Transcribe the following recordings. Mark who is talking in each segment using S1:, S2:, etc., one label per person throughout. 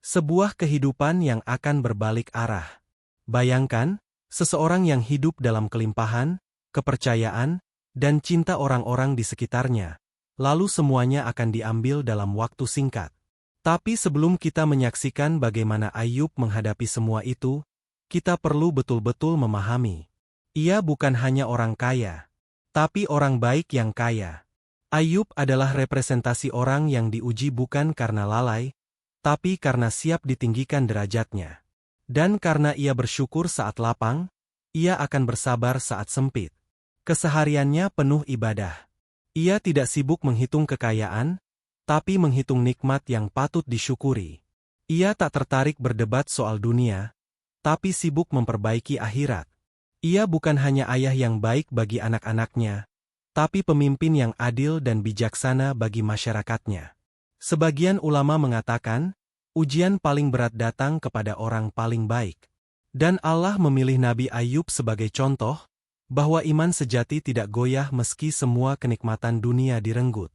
S1: Sebuah kehidupan yang akan berbalik arah. Bayangkan, seseorang yang hidup dalam kelimpahan, kepercayaan, dan cinta orang-orang di sekitarnya. Lalu semuanya akan diambil dalam waktu singkat. Tapi sebelum kita menyaksikan bagaimana Ayub menghadapi semua itu, kita perlu betul-betul memahami. Ia bukan hanya orang kaya, tapi orang baik yang kaya. Ayub adalah representasi orang yang diuji bukan karena lalai, tapi karena siap ditinggikan derajatnya. Dan karena ia bersyukur saat lapang, ia akan bersabar saat sempit. Kesehariannya penuh ibadah. Ia tidak sibuk menghitung kekayaan, tapi menghitung nikmat yang patut disyukuri. Ia tak tertarik berdebat soal dunia, tapi sibuk memperbaiki akhirat. Ia bukan hanya ayah yang baik bagi anak-anaknya, tapi pemimpin yang adil dan bijaksana bagi masyarakatnya. Sebagian ulama mengatakan, ujian paling berat datang kepada orang paling baik. Dan Allah memilih Nabi Ayub sebagai contoh, bahwa iman sejati tidak goyah meski semua kenikmatan dunia direnggut.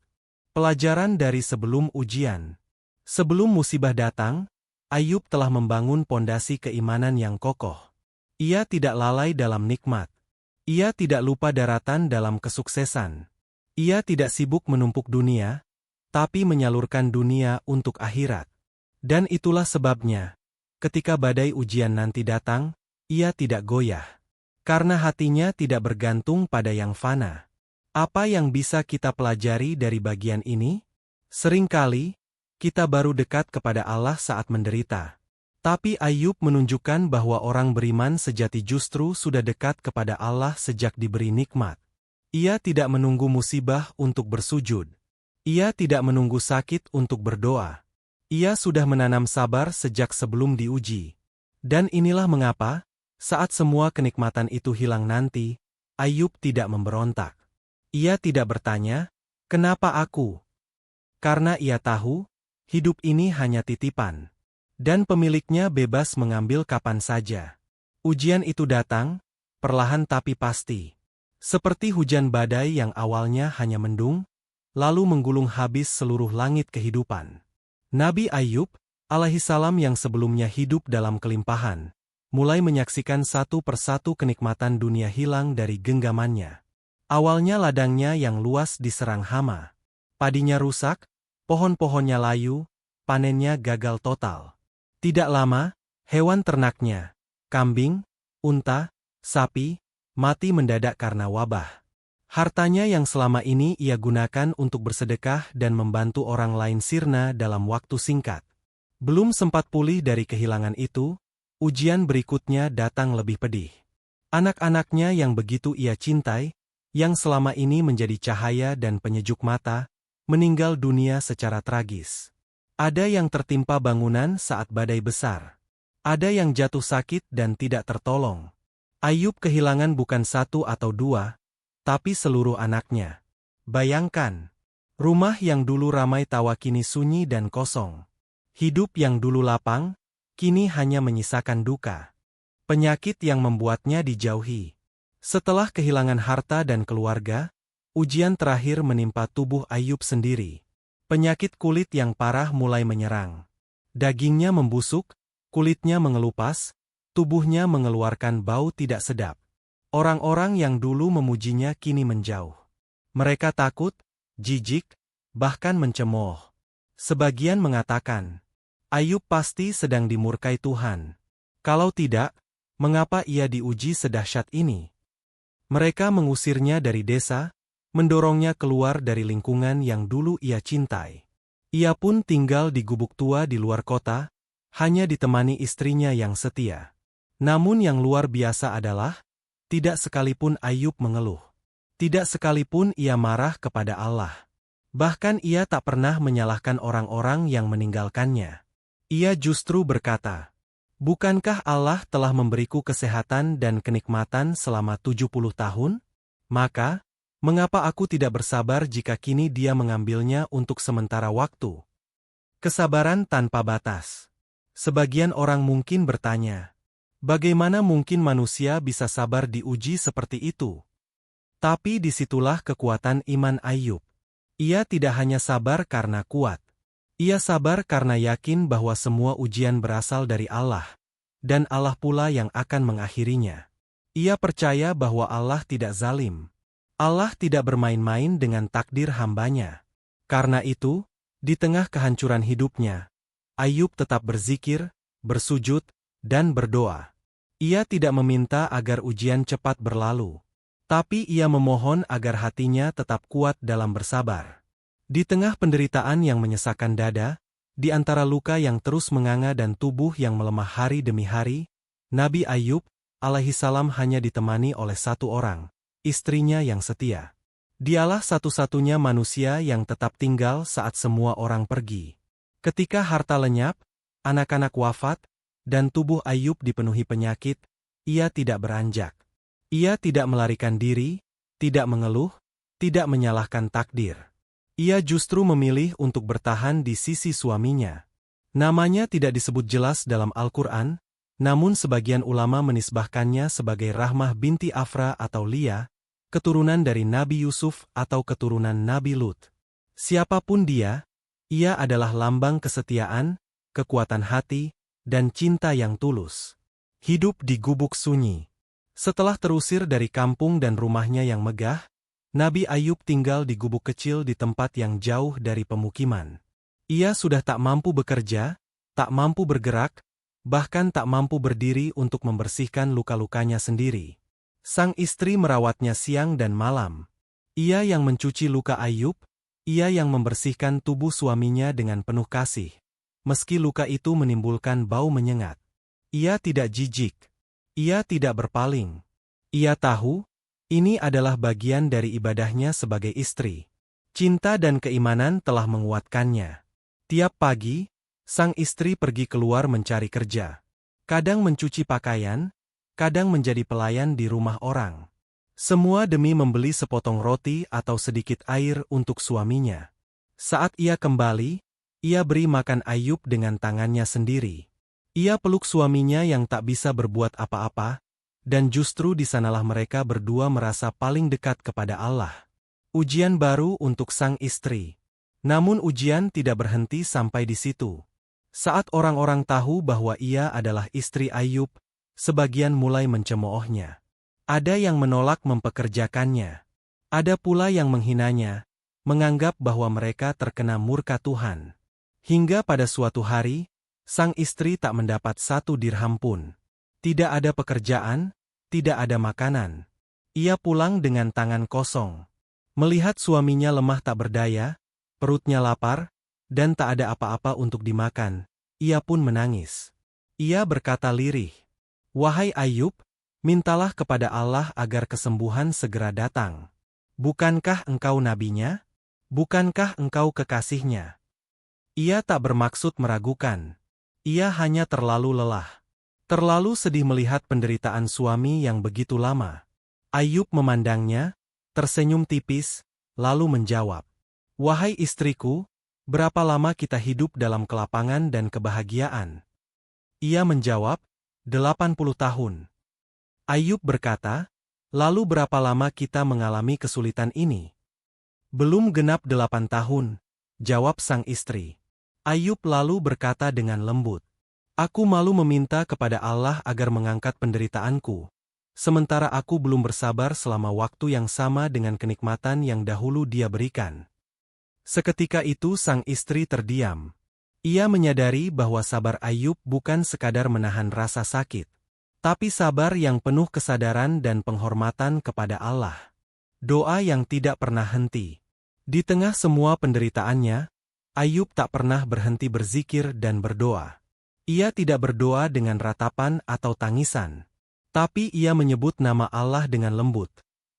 S1: Pelajaran dari sebelum ujian. Sebelum musibah datang, Ayub telah membangun pondasi keimanan yang kokoh. Ia tidak lalai dalam nikmat. Ia tidak lupa daratan dalam kesuksesan. Ia tidak sibuk menumpuk dunia, tapi menyalurkan dunia untuk akhirat. Dan itulah sebabnya, ketika badai ujian nanti datang, ia tidak goyah. Karena hatinya tidak bergantung pada yang fana. Apa yang bisa kita pelajari dari bagian ini? Seringkali, kita baru dekat kepada Allah saat menderita. Tapi Ayub menunjukkan bahwa orang beriman sejati justru sudah dekat kepada Allah sejak diberi nikmat. Ia tidak menunggu musibah untuk bersujud. Ia tidak menunggu sakit untuk berdoa. Ia sudah menanam sabar sejak sebelum diuji. Dan inilah mengapa, saat semua kenikmatan itu hilang nanti, Ayub tidak memberontak. Ia tidak bertanya, "Kenapa aku?" Karena ia tahu, hidup ini hanya titipan. Dan pemiliknya bebas mengambil kapan saja. Ujian itu datang, perlahan tapi pasti. Seperti hujan badai yang awalnya hanya mendung, lalu menggulung habis seluruh langit kehidupan. Nabi Ayub, alaihissalam yang sebelumnya hidup dalam kelimpahan, mulai menyaksikan satu persatu kenikmatan dunia hilang dari genggamannya. Awalnya ladangnya yang luas diserang hama. Padinya rusak, pohon-pohonnya layu, panennya gagal total. Tidak lama, hewan ternaknya, kambing, unta, sapi, mati mendadak karena wabah. Hartanya yang selama ini ia gunakan untuk bersedekah dan membantu orang lain sirna dalam waktu singkat. Belum sempat pulih dari kehilangan itu, ujian berikutnya datang lebih pedih. Anak-anaknya yang begitu ia cintai, yang selama ini menjadi cahaya dan penyejuk mata, meninggal dunia secara tragis. Ada yang tertimpa bangunan saat badai besar. Ada yang jatuh sakit dan tidak tertolong. Ayub kehilangan bukan satu atau dua, tapi seluruh anaknya. Bayangkan, rumah yang dulu ramai tawa kini sunyi dan kosong. Hidup yang dulu lapang, kini hanya menyisakan duka. Penyakit yang membuatnya dijauhi. Setelah kehilangan harta dan keluarga, ujian terakhir menimpa tubuh Ayub sendiri. Penyakit kulit yang parah mulai menyerang. Dagingnya membusuk, kulitnya mengelupas, tubuhnya mengeluarkan bau tidak sedap. Orang-orang yang dulu memujinya kini menjauh. Mereka takut, jijik, bahkan mencemooh. Sebagian mengatakan, Ayub pasti sedang dimurkai Tuhan. Kalau tidak, mengapa ia diuji sedahsyat ini? Mereka mengusirnya dari desa, mendorongnya keluar dari lingkungan yang dulu ia cintai. Ia pun tinggal di gubuk tua di luar kota, hanya ditemani istrinya yang setia. Namun yang luar biasa adalah, tidak sekalipun Ayub mengeluh. Tidak sekalipun ia marah kepada Allah. Bahkan ia tak pernah menyalahkan orang-orang yang meninggalkannya. Ia justru berkata, "Bukankah Allah telah memberiku kesehatan dan kenikmatan selama 70 tahun? Maka, mengapa aku tidak bersabar jika kini Dia mengambilnya untuk sementara waktu?" Kesabaran tanpa batas. Sebagian orang mungkin bertanya, bagaimana mungkin manusia bisa sabar diuji seperti itu? Tapi disitulah kekuatan iman Ayub. Ia tidak hanya sabar karena kuat. Ia sabar karena yakin bahwa semua ujian berasal dari Allah, dan Allah pula yang akan mengakhirinya. Ia percaya bahwa Allah tidak zalim. Allah tidak bermain-main dengan takdir hambanya. Karena itu, di tengah kehancuran hidupnya, Ayub tetap berzikir, bersujud, dan berdoa. Ia tidak meminta agar ujian cepat berlalu, tapi ia memohon agar hatinya tetap kuat dalam bersabar. Di tengah penderitaan yang menyesakkan dada, di antara luka yang terus menganga dan tubuh yang melemah hari demi hari, Nabi Ayub alaihissalam hanya ditemani oleh satu orang, istrinya yang setia. Dialah satu-satunya manusia yang tetap tinggal saat semua orang pergi. Ketika harta lenyap, anak-anak wafat, dan tubuh Ayub dipenuhi penyakit, ia tidak beranjak. Ia tidak melarikan diri, tidak mengeluh, tidak menyalahkan takdir. Ia justru memilih untuk bertahan di sisi suaminya. Namanya tidak disebut jelas dalam Al-Quran, namun sebagian ulama menisbahkannya sebagai Rahmah binti Afra atau Lia, keturunan dari Nabi Yusuf atau keturunan Nabi Lut. Siapapun dia, ia adalah lambang kesetiaan, kekuatan hati, dan cinta yang tulus. Hidup di gubuk sunyi. Setelah terusir dari kampung dan rumahnya yang megah, Nabi Ayub tinggal di gubuk kecil di tempat yang jauh dari pemukiman. Ia sudah tak mampu bekerja, tak mampu bergerak, bahkan tak mampu berdiri untuk membersihkan luka-lukanya sendiri. Sang istri merawatnya siang dan malam. Ia yang mencuci luka Ayub, ia yang membersihkan tubuh suaminya dengan penuh kasih. Meski luka itu menimbulkan bau menyengat. Ia tidak jijik. Ia tidak berpaling. Ia tahu, ini adalah bagian dari ibadahnya sebagai istri. Cinta dan keimanan telah menguatkannya. Tiap pagi, sang istri pergi keluar mencari kerja. Kadang mencuci pakaian, kadang menjadi pelayan di rumah orang. Semua demi membeli sepotong roti atau sedikit air untuk suaminya. Saat ia kembali, ia beri makan Ayub dengan tangannya sendiri. Ia peluk suaminya yang tak bisa berbuat apa-apa, dan justru di sanalah mereka berdua merasa paling dekat kepada Allah. Ujian baru untuk sang istri. Namun ujian tidak berhenti sampai di situ. Saat orang-orang tahu bahwa ia adalah istri Ayub, sebagian mulai mencemoohnya. Ada yang menolak mempekerjakannya. Ada pula yang menghinanya, menganggap bahwa mereka terkena murka Tuhan. Hingga pada suatu hari, sang istri tak mendapat 1 dirham pun. Tidak ada pekerjaan, tidak ada makanan. Ia pulang dengan tangan kosong. Melihat suaminya lemah tak berdaya, perutnya lapar, dan tak ada apa-apa untuk dimakan, ia pun menangis. Ia berkata lirih, "Wahai Ayub, mintalah kepada Allah agar kesembuhan segera datang. Bukankah engkau nabinya? Bukankah engkau kekasihnya?" Ia tak bermaksud meragukan. Ia hanya terlalu lelah. Terlalu sedih melihat penderitaan suami yang begitu lama. Ayub memandangnya, tersenyum tipis, lalu menjawab, "Wahai istriku, berapa lama kita hidup dalam kelapangan dan kebahagiaan?" Ia menjawab, 80 tahun. Ayub berkata, "Lalu berapa lama kita mengalami kesulitan ini?" "Belum genap 8 tahun," jawab sang istri. Ayub lalu berkata dengan lembut, "Aku malu meminta kepada Allah agar mengangkat penderitaanku, sementara aku belum bersabar selama waktu yang sama dengan kenikmatan yang dahulu Dia berikan." Seketika itu sang istri terdiam. Ia menyadari bahwa sabar Ayub bukan sekadar menahan rasa sakit, tapi sabar yang penuh kesadaran dan penghormatan kepada Allah. Doa yang tidak pernah henti. Di tengah semua penderitaannya, Ayub tak pernah berhenti berzikir dan berdoa. Ia tidak berdoa dengan ratapan atau tangisan, tapi ia menyebut nama Allah dengan lembut,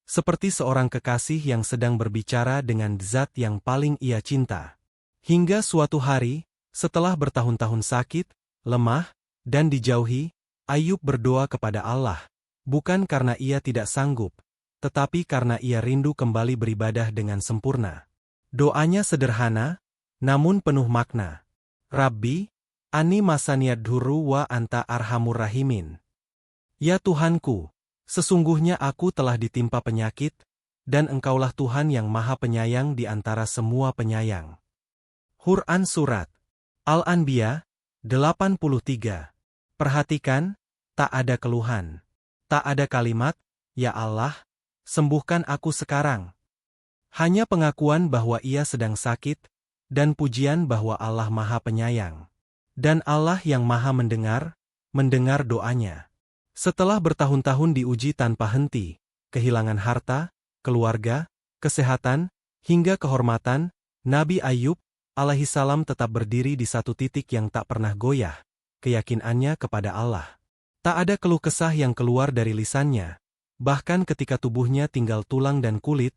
S1: seperti seorang kekasih yang sedang berbicara dengan zat yang paling ia cinta. Hingga suatu hari, setelah bertahun-tahun sakit, lemah, dan dijauhi, Ayub berdoa kepada Allah, bukan karena ia tidak sanggup, tetapi karena ia rindu kembali beribadah dengan sempurna. Doanya sederhana, namun penuh makna. "Rabbi, ani masaniyad dhurru wa anta arhamur rahimin." Ya Tuhanku, sesungguhnya aku telah ditimpa penyakit, dan Engkaulah Tuhan yang Maha Penyayang di antara semua penyayang. Quran Surat Al-Anbiya 83. Perhatikan, tak ada keluhan. Tak ada kalimat, "Ya Allah, sembuhkan aku sekarang." Hanya pengakuan bahwa ia sedang sakit, dan pujian bahwa Allah Maha Penyayang. Dan Allah yang Maha mendengar doanya. Setelah bertahun-tahun diuji tanpa henti, kehilangan harta, keluarga, kesehatan, hingga kehormatan, Nabi Ayub alaihissalam tetap berdiri di satu titik yang tak pernah goyah, keyakinannya kepada Allah. Tak ada keluh kesah yang keluar dari lisannya, bahkan ketika tubuhnya tinggal tulang dan kulit,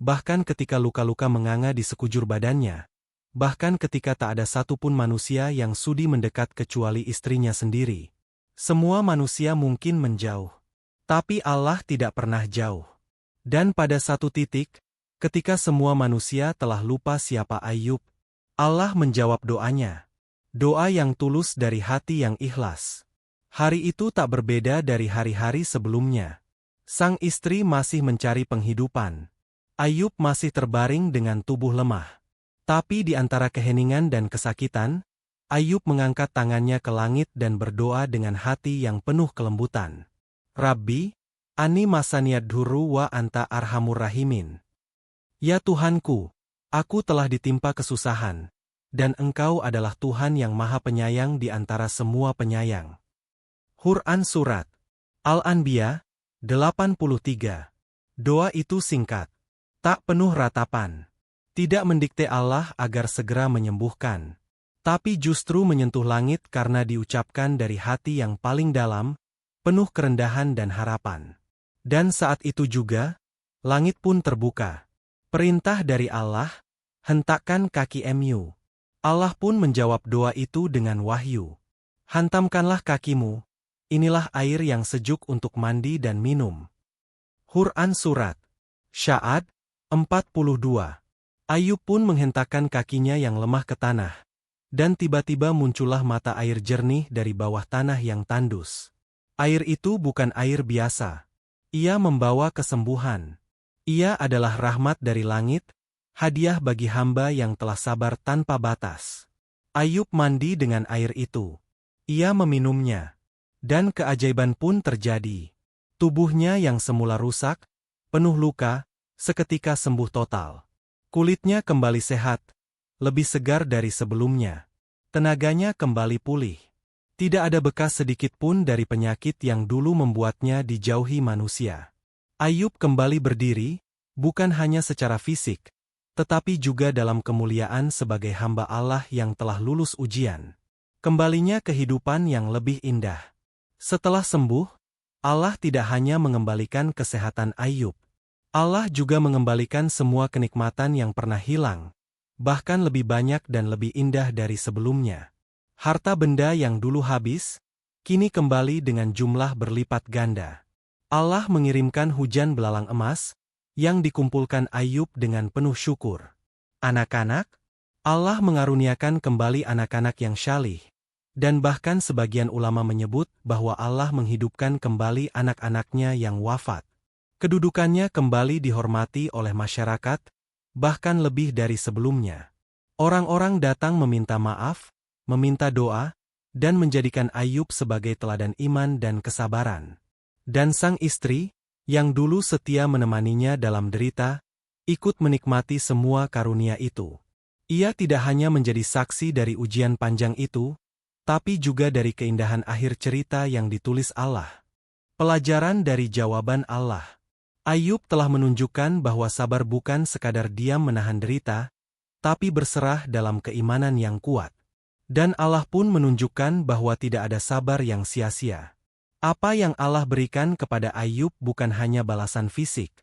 S1: bahkan ketika luka-luka menganga di sekujur badannya, bahkan ketika tak ada satupun manusia yang sudi mendekat kecuali istrinya sendiri. Semua manusia mungkin menjauh, tapi Allah tidak pernah jauh. Dan pada satu titik, ketika semua manusia telah lupa siapa Ayub, Allah menjawab doanya. Doa yang tulus dari hati yang ikhlas. Hari itu tak berbeda dari hari-hari sebelumnya. Sang istri masih mencari penghidupan. Ayub masih terbaring dengan tubuh lemah. Tapi di antara keheningan dan kesakitan, Ayub mengangkat tangannya ke langit dan berdoa dengan hati yang penuh kelembutan. Rabbi, ani masaniyad dhurru wa anta arhamur rahimin. Ya Tuhanku, aku telah ditimpa kesusahan, dan Engkau adalah Tuhan yang Maha Penyayang di antara semua penyayang. Quran Surat Al-Anbiya 83. Doa itu singkat, tak penuh ratapan. Tidak mendikte Allah agar segera menyembuhkan, tapi justru menyentuh langit karena diucapkan dari hati yang paling dalam, penuh kerendahan dan harapan. Dan saat itu juga, langit pun terbuka. Perintah dari Allah, hentakkan kaki mu. Allah pun menjawab doa itu dengan wahyu. Hantamkanlah kakimu, inilah air yang sejuk untuk mandi dan minum. Quran Surat Sya'ad 42. Ayub pun menghentakkan kakinya yang lemah ke tanah, dan tiba-tiba muncullah mata air jernih dari bawah tanah yang tandus. Air itu bukan air biasa. Ia membawa kesembuhan. Ia adalah rahmat dari langit, hadiah bagi hamba yang telah sabar tanpa batas. Ayub mandi dengan air itu. Ia meminumnya. Dan keajaiban pun terjadi. Tubuhnya yang semula rusak, penuh luka, seketika sembuh total. Kulitnya kembali sehat, lebih segar dari sebelumnya. Tenaganya kembali pulih. Tidak ada bekas sedikit pun dari penyakit yang dulu membuatnya dijauhi manusia. Ayub kembali berdiri, bukan hanya secara fisik, tetapi juga dalam kemuliaan sebagai hamba Allah yang telah lulus ujian. Kembalinya kehidupan yang lebih indah. Setelah sembuh, Allah tidak hanya mengembalikan kesehatan Ayub. Allah juga mengembalikan semua kenikmatan yang pernah hilang, bahkan lebih banyak dan lebih indah dari sebelumnya. Harta benda yang dulu habis, kini kembali dengan jumlah berlipat ganda. Allah mengirimkan hujan belalang emas, yang dikumpulkan Ayub dengan penuh syukur. Anak-anak, Allah mengaruniakan kembali anak-anak yang syalih, dan bahkan sebagian ulama menyebut bahwa Allah menghidupkan kembali anak-anaknya yang wafat. Kedudukannya kembali dihormati oleh masyarakat, bahkan lebih dari sebelumnya. Orang-orang datang meminta maaf, meminta doa, dan menjadikan Ayub sebagai teladan iman dan kesabaran. Dan sang istri, yang dulu setia menemaninya dalam derita, ikut menikmati semua karunia itu. Ia tidak hanya menjadi saksi dari ujian panjang itu, tapi juga dari keindahan akhir cerita yang ditulis Allah. Pelajaran dari jawaban Allah. Ayub telah menunjukkan bahwa sabar bukan sekadar diam menahan derita, tapi berserah dalam keimanan yang kuat. Dan Allah pun menunjukkan bahwa tidak ada sabar yang sia-sia. Apa yang Allah berikan kepada Ayub bukan hanya balasan fisik,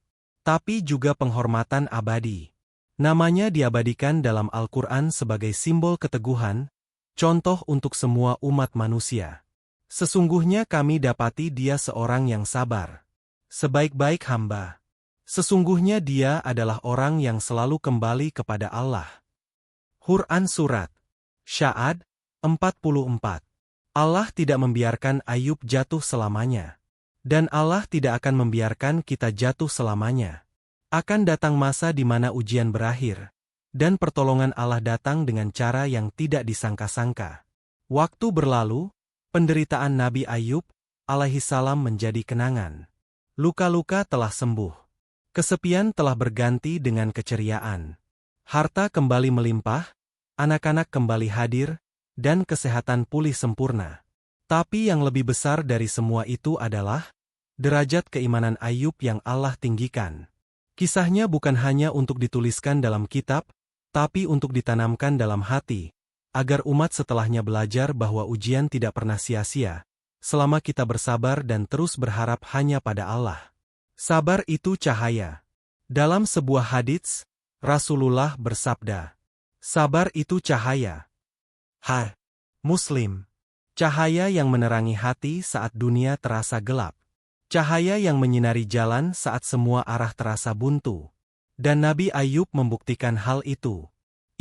S1: tapi juga penghormatan abadi. Namanya diabadikan dalam Al-Quran sebagai simbol keteguhan, contoh untuk semua umat manusia. Sesungguhnya kami dapati dia seorang yang sabar. Sebaik-baik hamba. Sesungguhnya dia adalah orang yang selalu kembali kepada Allah. Quran Surat Sya'ad 44. Allah tidak membiarkan Ayub jatuh selamanya. Dan Allah tidak akan membiarkan kita jatuh selamanya. Akan datang masa di mana ujian berakhir, dan pertolongan Allah datang dengan cara yang tidak disangka-sangka. Waktu berlalu, penderitaan Nabi Ayub alaihissalam menjadi kenangan. Luka-luka telah sembuh. Kesepian telah berganti dengan keceriaan. Harta kembali melimpah, anak-anak kembali hadir, dan kesehatan pulih sempurna. Tapi yang lebih besar dari semua itu adalah derajat keimanan Ayub yang Allah tinggikan. Kisahnya bukan hanya untuk dituliskan dalam kitab, tapi untuk ditanamkan dalam hati, agar umat setelahnya belajar bahwa ujian tidak pernah sia-sia, selama kita bersabar dan terus berharap hanya pada Allah. Sabar itu cahaya. Dalam sebuah hadits, Rasulullah bersabda, sabar itu cahaya. Muslim. Cahaya yang menerangi hati saat dunia terasa gelap. Cahaya yang menyinari jalan saat semua arah terasa buntu. Dan Nabi Ayub membuktikan hal itu.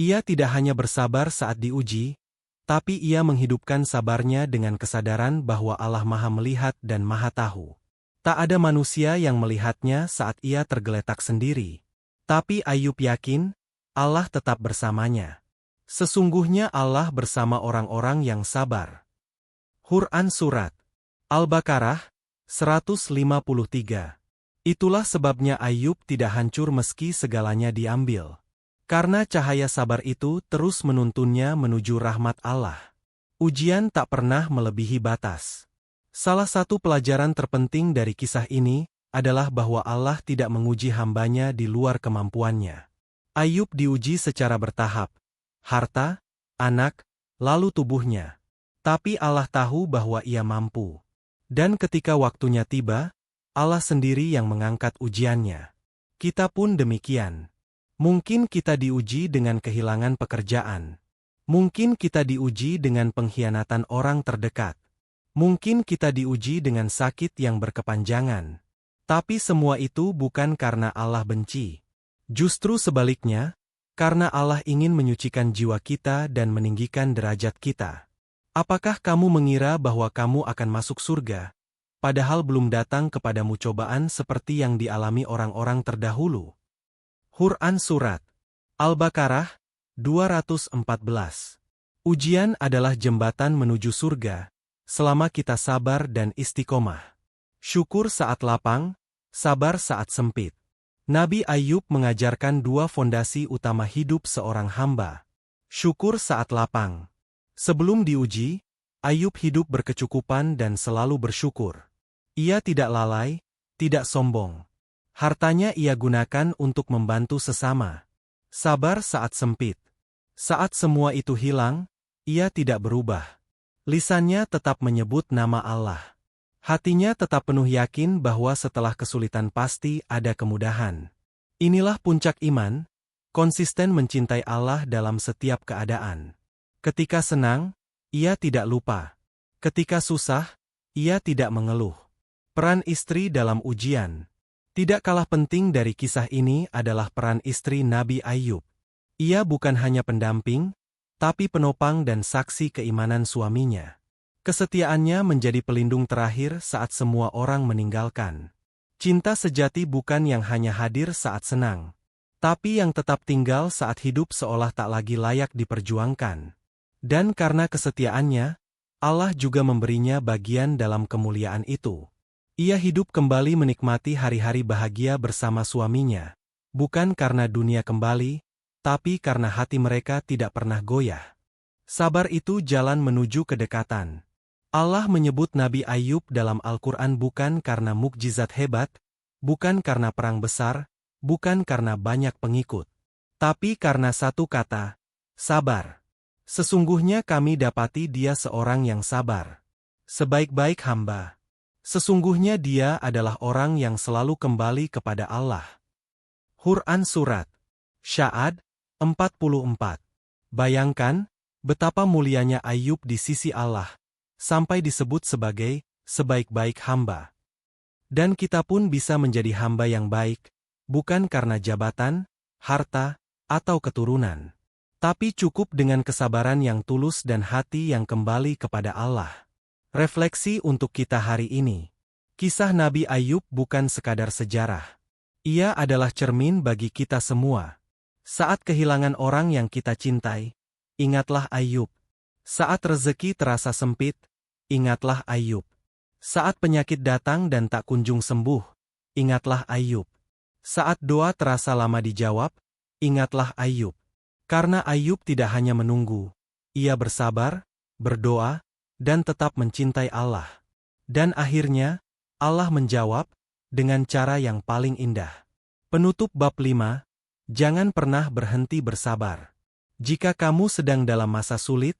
S1: Ia tidak hanya bersabar saat diuji, tapi ia menghidupkan sabarnya dengan kesadaran bahwa Allah Maha Melihat dan Maha Tahu. Tak ada manusia yang melihatnya saat ia tergeletak sendiri. Tapi Ayub yakin, Allah tetap bersamanya. Sesungguhnya Allah bersama orang-orang yang sabar. Quran Surat Al-Baqarah 153. Itulah sebabnya Ayub tidak hancur meski segalanya diambil. Karena cahaya sabar itu terus menuntunnya menuju rahmat Allah. Ujian tak pernah melebihi batas. Salah satu pelajaran terpenting dari kisah ini adalah bahwa Allah tidak menguji hambanya di luar kemampuannya. Ayub diuji secara bertahap. Harta, anak, lalu tubuhnya. Tapi Allah tahu bahwa ia mampu. Dan ketika waktunya tiba, Allah sendiri yang mengangkat ujiannya. Kita pun demikian. Mungkin kita diuji dengan kehilangan pekerjaan. Mungkin kita diuji dengan pengkhianatan orang terdekat. Mungkin kita diuji dengan sakit yang berkepanjangan. Tapi semua itu bukan karena Allah benci. Justru sebaliknya, karena Allah ingin menyucikan jiwa kita dan meninggikan derajat kita. Apakah kamu mengira bahwa kamu akan masuk surga, padahal belum datang kepadamu cobaan seperti yang dialami orang-orang terdahulu? Quran Surat Al-Baqarah 214. Ujian adalah jembatan menuju surga, selama kita sabar dan istiqomah. Syukur saat lapang, sabar saat sempit. Nabi Ayub mengajarkan dua fondasi utama hidup seorang hamba. Syukur saat lapang. Sebelum diuji, Ayub hidup berkecukupan dan selalu bersyukur. Ia tidak lalai, tidak sombong. Hartanya ia gunakan untuk membantu sesama. Sabar saat sempit. Saat semua itu hilang, ia tidak berubah. Lisannya tetap menyebut nama Allah. Hatinya tetap penuh yakin bahwa setelah kesulitan pasti ada kemudahan. Inilah puncak iman, konsisten mencintai Allah dalam setiap keadaan. Ketika senang, ia tidak lupa. Ketika susah, ia tidak mengeluh. Peran istri dalam ujian. Tidak kalah penting dari kisah ini adalah peran istri Nabi Ayub. Ia bukan hanya pendamping, tapi penopang dan saksi keimanan suaminya. Kesetiaannya menjadi pelindung terakhir saat semua orang meninggalkan. Cinta sejati bukan yang hanya hadir saat senang, tapi yang tetap tinggal saat hidup seolah tak lagi layak diperjuangkan. Dan karena kesetiaannya, Allah juga memberinya bagian dalam kemuliaan itu. Ia hidup kembali menikmati hari-hari bahagia bersama suaminya, bukan karena dunia kembali, tapi karena hati mereka tidak pernah goyah. Sabar itu jalan menuju kedekatan. Allah menyebut Nabi Ayub dalam Al-Quran bukan karena mukjizat hebat, bukan karena perang besar, bukan karena banyak pengikut, tapi karena satu kata, sabar. Sesungguhnya kami dapati dia seorang yang sabar. Sebaik-baik hamba. Sesungguhnya dia adalah orang yang selalu kembali kepada Allah. Quran Surat Sya'ad 44. Bayangkan, betapa mulianya Ayub di sisi Allah, sampai disebut sebagai sebaik-baik hamba. Dan kita pun bisa menjadi hamba yang baik, bukan karena jabatan, harta, atau keturunan. Tapi cukup dengan kesabaran yang tulus dan hati yang kembali kepada Allah. Refleksi untuk kita hari ini. Kisah Nabi Ayub bukan sekadar sejarah. Ia adalah cermin bagi kita semua. Saat kehilangan orang yang kita cintai, ingatlah Ayub. Saat rezeki terasa sempit, ingatlah Ayub. Saat penyakit datang dan tak kunjung sembuh, ingatlah Ayub. Saat doa terasa lama dijawab, ingatlah Ayub. Karena Ayub tidak hanya menunggu, ia bersabar, berdoa, dan tetap mencintai Allah. Dan akhirnya, Allah menjawab dengan cara yang paling indah. Penutup bab 5. Jangan pernah berhenti bersabar. Jika kamu sedang dalam masa sulit,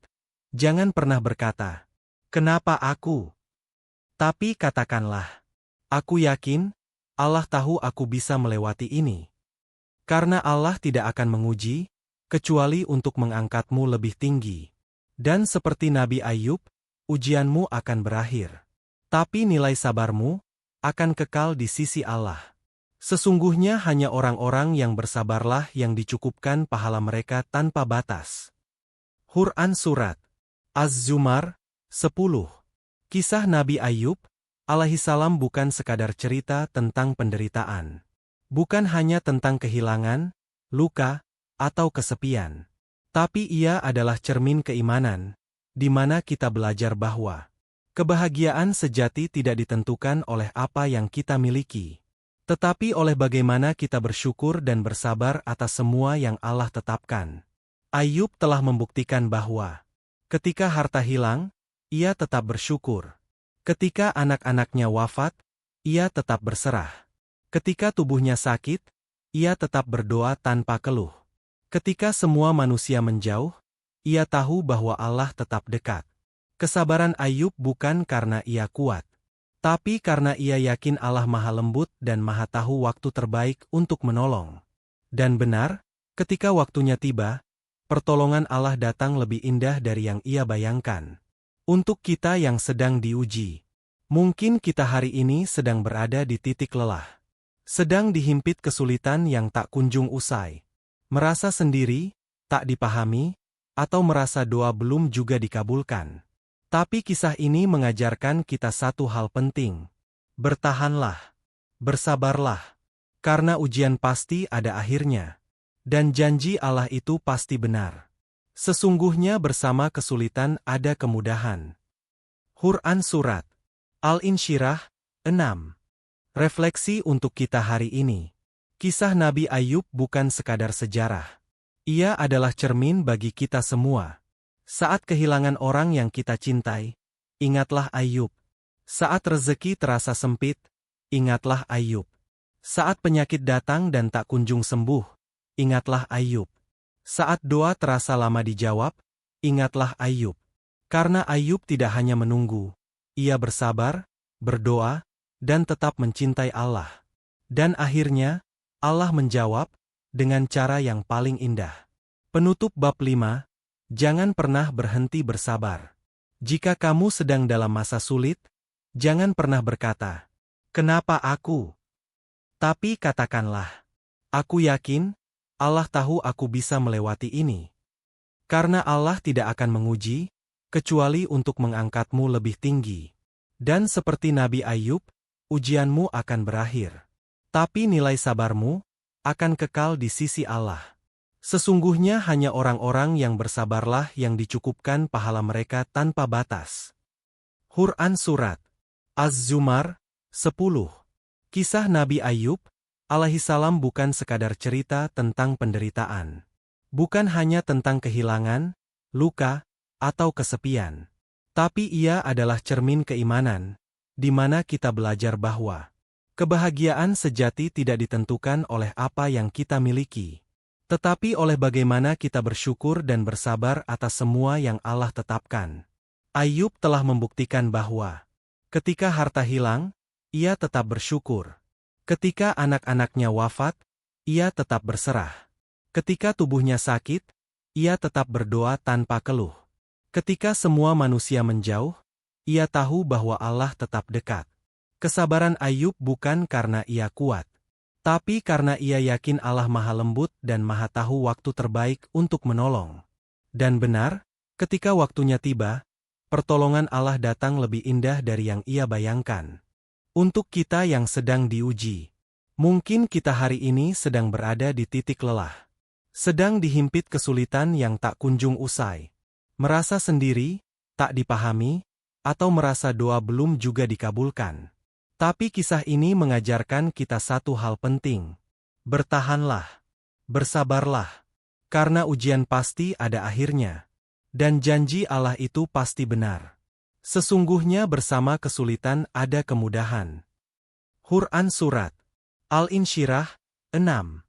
S1: jangan pernah berkata, "Kenapa aku?" Tapi katakanlah, "Aku yakin, Allah tahu aku bisa melewati ini." Karena Allah tidak akan menguji, kecuali untuk mengangkatmu lebih tinggi. Dan seperti Nabi Ayub, ujianmu akan berakhir. Tapi nilai sabarmu akan kekal di sisi Allah. Sesungguhnya hanya orang-orang yang bersabarlah yang dicukupkan pahala mereka tanpa batas. Quran Surat Az-Zumar 10. Kisah Nabi Ayub alaihissalam bukan sekadar cerita tentang penderitaan. Bukan hanya tentang kehilangan, luka, atau kesepian. Tapi ia adalah cermin keimanan, di mana kita belajar bahwa kebahagiaan sejati tidak ditentukan oleh apa yang kita miliki, tetapi oleh bagaimana kita bersyukur dan bersabar atas semua yang Allah tetapkan. Ayub telah membuktikan bahwa ketika harta hilang, ia tetap bersyukur. Ketika anak-anaknya wafat, ia tetap berserah. Ketika tubuhnya sakit, ia tetap berdoa tanpa keluh. Ketika semua manusia menjauh, ia tahu bahwa Allah tetap dekat. Kesabaran Ayub bukan karena ia kuat, tapi karena ia yakin Allah Maha Lembut dan Maha Tahu waktu terbaik untuk menolong. Dan benar, ketika waktunya tiba, pertolongan Allah datang lebih indah dari yang ia bayangkan. Untuk kita yang sedang diuji, mungkin kita hari ini sedang berada di titik lelah. Sedang dihimpit kesulitan yang tak kunjung usai. Merasa sendiri, tak dipahami, atau merasa doa belum juga dikabulkan. Tapi kisah ini mengajarkan kita satu hal penting. Bertahanlah. Bersabarlah. Karena ujian pasti ada akhirnya. Dan janji Allah itu pasti benar. Sesungguhnya bersama kesulitan ada kemudahan. Quran Surat Al-Insyirah 6. Refleksi untuk kita hari ini. Kisah Nabi Ayub bukan sekadar sejarah. Ia adalah cermin bagi kita semua. Saat kehilangan orang yang kita cintai, ingatlah Ayub. Saat rezeki terasa sempit, ingatlah Ayub. Saat penyakit datang dan tak kunjung sembuh, ingatlah Ayub. Saat doa terasa lama dijawab, ingatlah Ayub. Karena Ayub tidak hanya menunggu, ia bersabar, berdoa, dan tetap mencintai Allah. Dan akhirnya, Allah menjawab dengan cara yang paling indah. Penutup bab 5. Jangan pernah berhenti bersabar. Jika kamu sedang dalam masa sulit, jangan pernah berkata, "Kenapa aku?" Tapi katakanlah, "Aku yakin, Allah tahu aku bisa melewati ini." Karena Allah tidak akan menguji, kecuali untuk mengangkatmu lebih tinggi. Dan seperti Nabi Ayub, ujianmu akan berakhir. Tapi nilai sabarmu akan kekal di sisi Allah. Sesungguhnya hanya orang-orang yang bersabarlah yang dicukupkan pahala mereka tanpa batas. Quran Surat Az-Zumar 10. Kisah Nabi Ayub alaihissalam bukan sekadar cerita tentang penderitaan. Bukan hanya tentang kehilangan, luka, atau kesepian. Tapi ia adalah cermin keimanan, di mana kita belajar bahwa kebahagiaan sejati tidak ditentukan oleh apa yang kita miliki, tetapi oleh bagaimana kita bersyukur dan bersabar atas semua yang Allah tetapkan. Ayub telah membuktikan bahwa ketika harta hilang, ia tetap bersyukur. Ketika anak-anaknya wafat, ia tetap berserah. Ketika tubuhnya sakit, ia tetap berdoa tanpa keluh. Ketika semua manusia menjauh, ia tahu bahwa Allah tetap dekat. Kesabaran Ayub bukan karena ia kuat, tapi karena ia yakin Allah Maha Lembut dan Maha Tahu waktu terbaik untuk menolong. Dan benar, ketika waktunya tiba, pertolongan Allah datang lebih indah dari yang ia bayangkan. Untuk kita yang sedang diuji, mungkin kita hari ini sedang berada di titik lelah. Sedang dihimpit kesulitan yang tak kunjung usai. Merasa sendiri, tak dipahami, atau merasa doa belum juga dikabulkan. Tapi kisah ini mengajarkan kita satu hal penting. Bertahanlah. Bersabarlah. Karena ujian pasti ada akhirnya. Dan janji Allah itu pasti benar. Sesungguhnya bersama kesulitan ada kemudahan. Quran Surat Al-Insyirah 6.